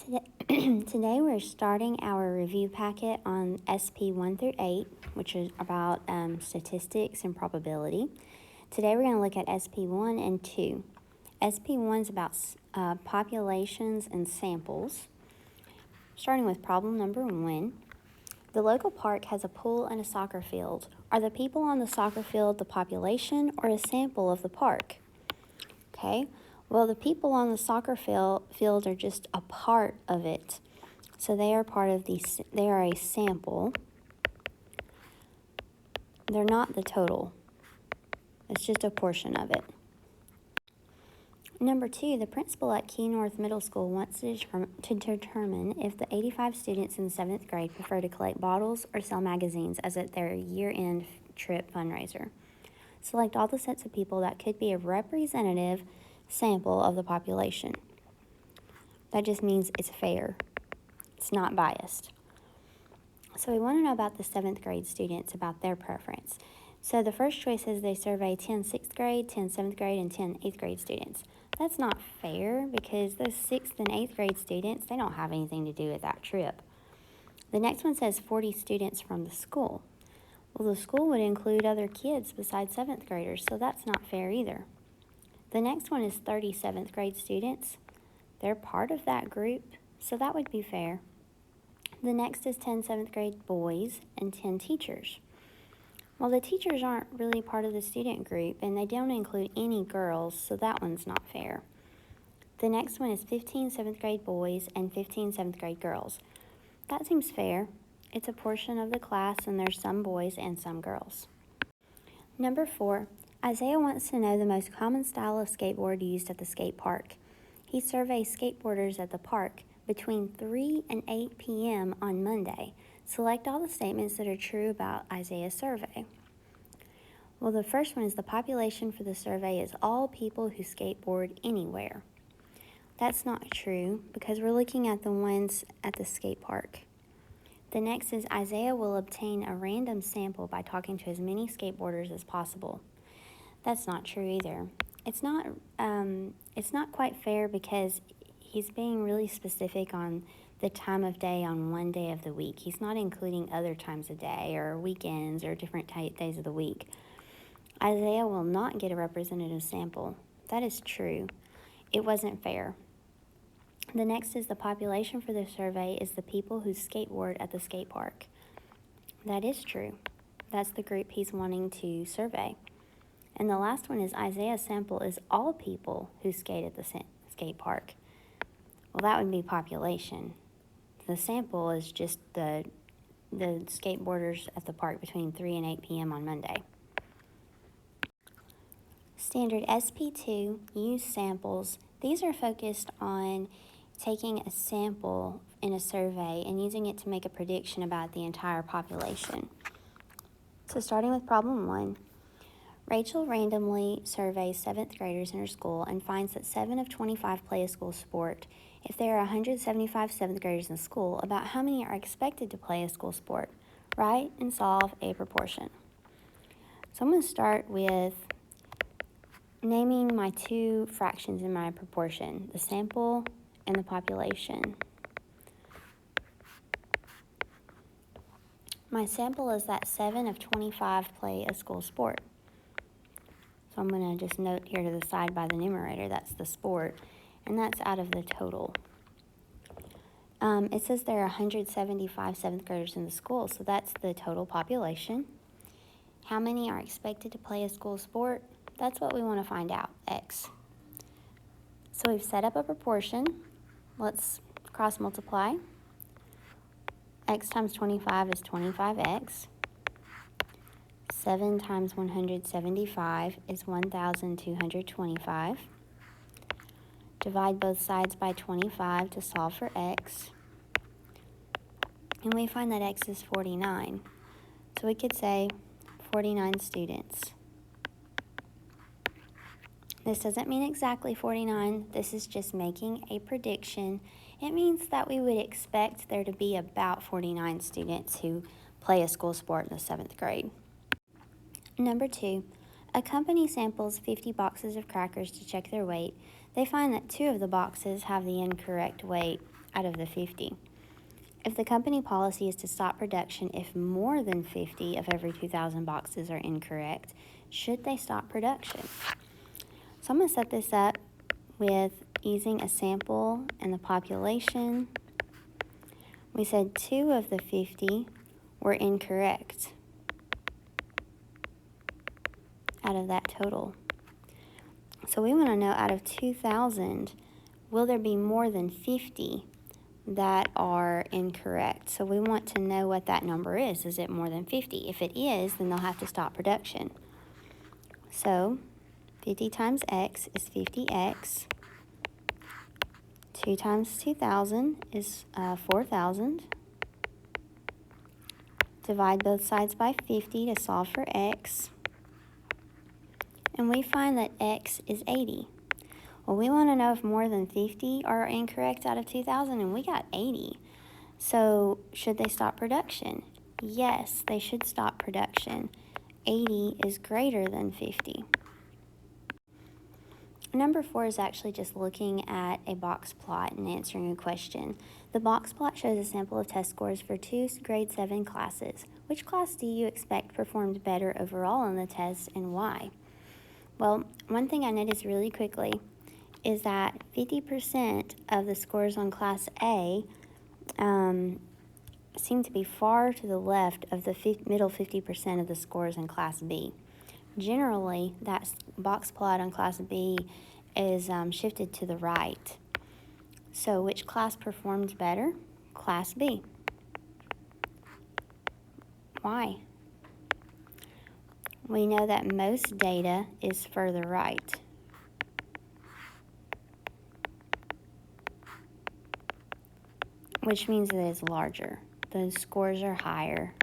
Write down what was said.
Today we're starting our review packet on SP 1-8, which is about statistics and probability. Today we're going to look at SP 1 and 2. SP 1 is about populations and samples. Starting with problem number 1. The local park has a pool and a soccer field. Are the people on the soccer field the population or a sample of the park? Okay. Well, the people on the soccer field are just a part of it. So they are they are a sample. They're not the total. It's just a portion of it. Number 2, the principal at Key North Middle School wants to determine if the 85 students in the 7th grade prefer to collect bottles or sell magazines as at their year-end trip fundraiser. Select all the sets of people that could be a representative sample of the population. That just means it's fair. It's not biased. So we want to know about the 7th grade students, about their preference. So the first choice is they survey 10 6th grade, 10 7th grade, and 10 8th grade students. That's not fair because those 6th and 8th grade students, they don't have anything to do with that trip. The next one says 40 students from the school. Well, the school would include other kids besides 7th graders, so that's not fair either. The next one is 30 7th grade students. They're part of that group, so that would be fair. The next is 10 7th grade boys and 10 teachers. Well, the teachers aren't really part of the student group, and they don't include any girls, so that one's not fair. The next one is 15 7th grade boys and 15 7th grade girls. That seems fair. It's a portion of the class, and there's some boys and some girls. Number 4, Isaiah wants to know the most common style of skateboard used at the skate park. He surveys skateboarders at the park between 3 and 8 p.m. on Monday. Select all the statements that are true about Isaiah's survey. Well, the first one is the population for the survey is all people who skateboard anywhere. That's not true because we're looking at the ones at the skate park. The next is Isaiah will obtain a random sample by talking to as many skateboarders as possible. That's not true either. It's not quite fair because he's being really specific on the time of day on one day of the week. He's not including other times of day or weekends or different days of the week. Isaiah will not get a representative sample. That is true. It wasn't fair. The next is the population for the survey is the people who skateboard at the skate park. That is true. That's the group he's wanting to survey. And the last one is Isaiah's sample is all people who skate at the skate park. Well, that would be population. The sample is just the skateboarders at the park between 3 and 8 p.m. on Monday. Standard SP2 use samples. These are focused on taking a sample in a survey and using it to make a prediction about the entire population. So starting with problem 1. Rachel randomly surveys 7th graders in her school and finds that 7 of 25 play a school sport. If there are 175 7th graders in the school, about how many are expected to play a school sport? Write and solve a proportion. So I'm going to start with naming my two fractions in my proportion, the sample and the population. My sample is that 7 of 25 play a school sport. So I'm going to just note here to the side by the numerator, that's the sport, and that's out of the total. It says there are 175 7th graders in the school, so that's the total population. How many are expected to play a school sport? That's what we want to find out, X. So we've set up a proportion. Let's cross multiply. X times 25 is 25x. 7 times 175 is 1,225. Divide both sides by 25 to solve for x. And we find that x is 49. So we could say 49 students. This doesn't mean exactly 49. This is just making a prediction. It means that we would expect there to be about 49 students who play a school sport in the 7th grade. Number 2, a company samples 50 boxes of crackers to check their weight. they find that 2 of the boxes have the incorrect weight out of the 50. If the company policy is to stop production if more than 50 of every 2,000 boxes are incorrect, should they stop production? So I'm going to set this up with using a sample and the population. We said 2 of the 50 were incorrect out of that total. So we want to know, out of 2,000, will there be more than 50 that are incorrect? So we want to know what that number is. Is it more than 50? If it is, then they'll have to stop production. So 50 times x is 50x. 2 times 2,000 is 4,000. Divide both sides by 50 to solve for x. And we find that x is 80. Well, we want to know if more than 50 are incorrect out of 2,000, and we got 80. So should they stop production? Yes, they should stop production. 80 is greater than 50. Number 4 is actually just looking at a box plot and answering a question. The box plot shows a sample of test scores for 2 grade 7 classes. Which class do you expect performed better overall on the test, and why? Well, one thing I noticed really quickly is that 50% of the scores on Class A seem to be far to the left of the middle 50% of the scores in Class B. Generally, that box plot on Class B is shifted to the right. So which class performed better? Class B. Why? We know that most data is further right. Which means that it's larger. Those scores are higher